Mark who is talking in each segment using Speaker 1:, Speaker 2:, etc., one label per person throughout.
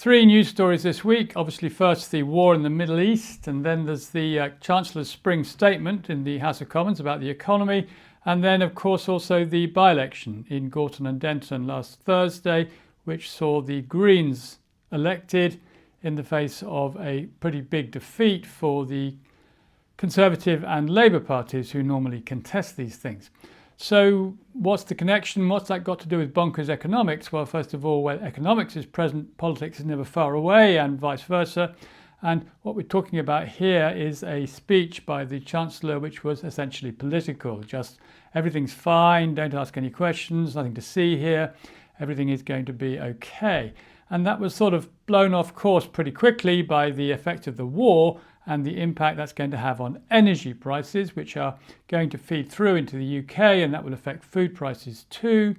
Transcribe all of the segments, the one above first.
Speaker 1: Three news stories this week. Obviously, first the war in the Middle East, and then there's the Chancellor's spring statement in the House of Commons about the economy, and then, of course, also the by-election in Gorton and Denton last Thursday, which saw the Greens elected in the face of a pretty big defeat for the Conservative and Labour parties who normally contest these things. So what's the connection? What's that got to do with bonkers economics? Well, first of all, where economics is present, politics is never far away, and vice versa. And what we're talking about here is a speech by the Chancellor which was essentially political. Just everything's fine, don't ask any questions, nothing to see here, everything is going to be okay. And that was sort of blown off course pretty quickly by the effect of the war and the impact that's going to have on energy prices, which are going to feed through into the UK, and that will affect food prices too.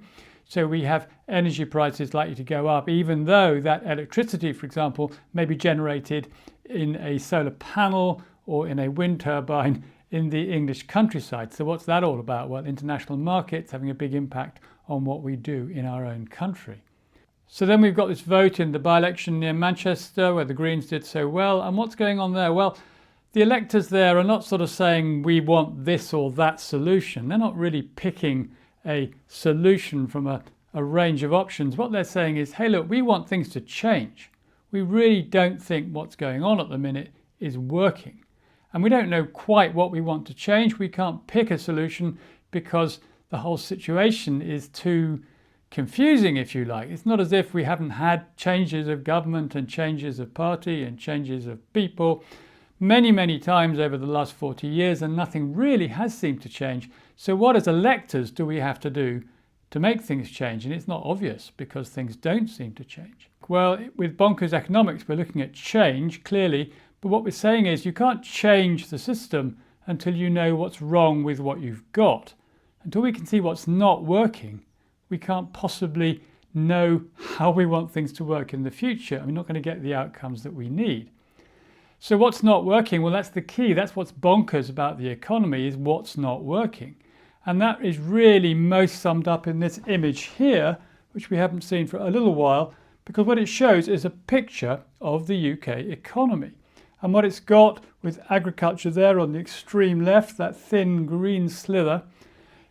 Speaker 1: So we have energy prices likely to go up, even though that electricity, for example, may be generated in a solar panel or in a wind turbine in the English countryside. So what's that all about? Well, international markets having a big impact on what we do in our own country. So then we've got this vote in the by-election near Manchester where the Greens did so well. And what's going on there? Well, the electors there are not sort of saying we want this or that solution. They're not really picking a solution from a range of options. What they're saying is, hey, look, we want things to change. We really don't think what's going on at the minute is working. And we don't know quite what we want to change. We can't pick a solution because the whole situation is too confusing, if you like. It's not as if we haven't had changes of government and changes of party and changes of people many times over the last 40 years, and nothing really has seemed to change. So what as electors do we have to do to make things change? And it's not obvious because things don't seem to change. Well, with bonkers economics, we're looking at change, clearly, but what we're saying is you can't change the system until you know what's wrong with what you've got. Until we can see what's not working, we can't possibly know how we want things to work in the future. And we're not going to get the outcomes that we need. So what's not working? Well, that's the key. That's what's bonkers about the economy, is what's not working. And that is really most summed up in this image here, which we haven't seen for a little while, because what it shows is a picture of the UK economy. And what it's got with agriculture there on the extreme left, that thin green slither,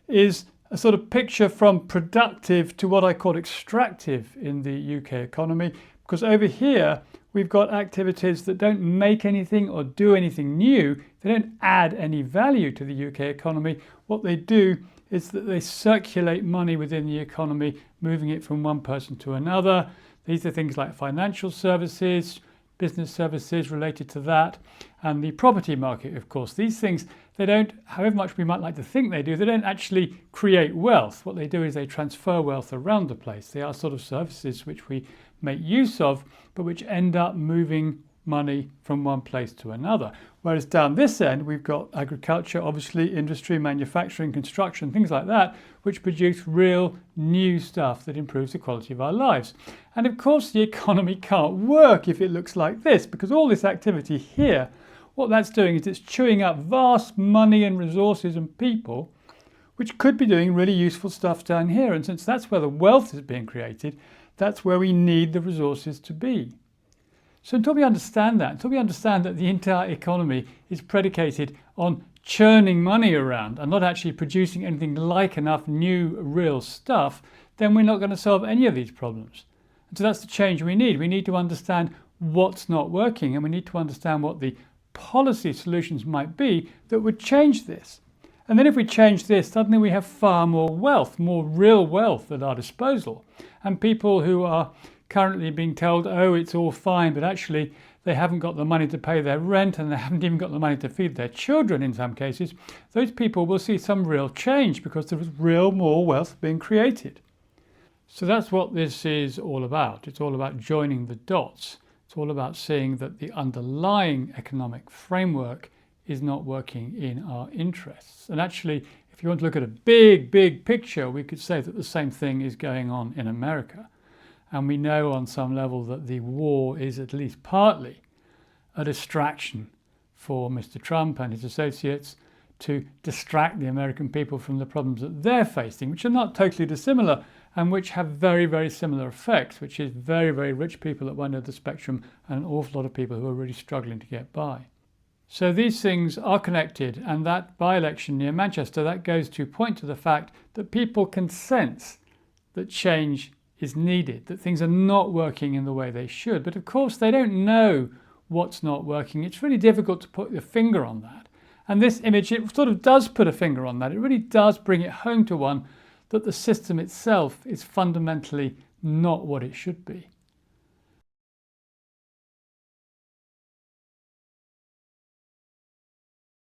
Speaker 1: is a sort of picture from productive to what I call extractive in the UK economy, because over here we've got activities that don't make anything or do anything new. They don't add any value to the UK economy. What they do is that they circulate money within the economy, moving it from one person to another. These are things like financial services, business services related to that, and the property market, of course. These things, they don't, however much we might like to think they do, they don't actually create wealth. What they do is they transfer wealth around the place. They are sort of services which we make use of, but which end up moving money from one place to another. Whereas down this end, we've got agriculture, obviously, industry, manufacturing, construction, things like that, which produce real new stuff that improves the quality of our lives. And of course, the economy can't work if it looks like this, because all this activity here, what that's doing is it's chewing up vast money and resources and people, which could be doing really useful stuff down here. And since that's where the wealth is being created, that's where we need the resources to be. So until we understand that the entire economy is predicated on churning money around and not actually producing anything like enough new real stuff, then we're not going to solve any of these problems. And so that's the change we need. We need to understand what's not working, and we need to understand what the policy solutions might be that would change this. And then if we change this, suddenly we have far more wealth, more real wealth at our disposal. And people who are currently being told, oh, it's all fine, but actually they haven't got the money to pay their rent and they haven't even got the money to feed their children in some cases, those people will see some real change because there is real more wealth being created. So that's what this is all about. It's all about joining the dots. It's all about seeing that the underlying economic framework is not working in our interests. And actually, if you want to look at a big picture, we could say that the same thing is going on in America. And we know on some level that the war is at least partly a distraction for Mr. Trump and his associates to distract the American people from the problems that they're facing, which are not totally dissimilar and which have very, very similar effects, which is very, very rich people at one end of the spectrum and an awful lot of people who are really struggling to get by. So these things are connected, and that by-election near Manchester, that goes to point to the fact that people can sense that change is needed, that things are not working in the way they should. But of course, they don't know what's not working. It's really difficult to put your finger on that. And this image, it sort of does put a finger on that. It really does bring it home to one that the system itself is fundamentally not what it should be.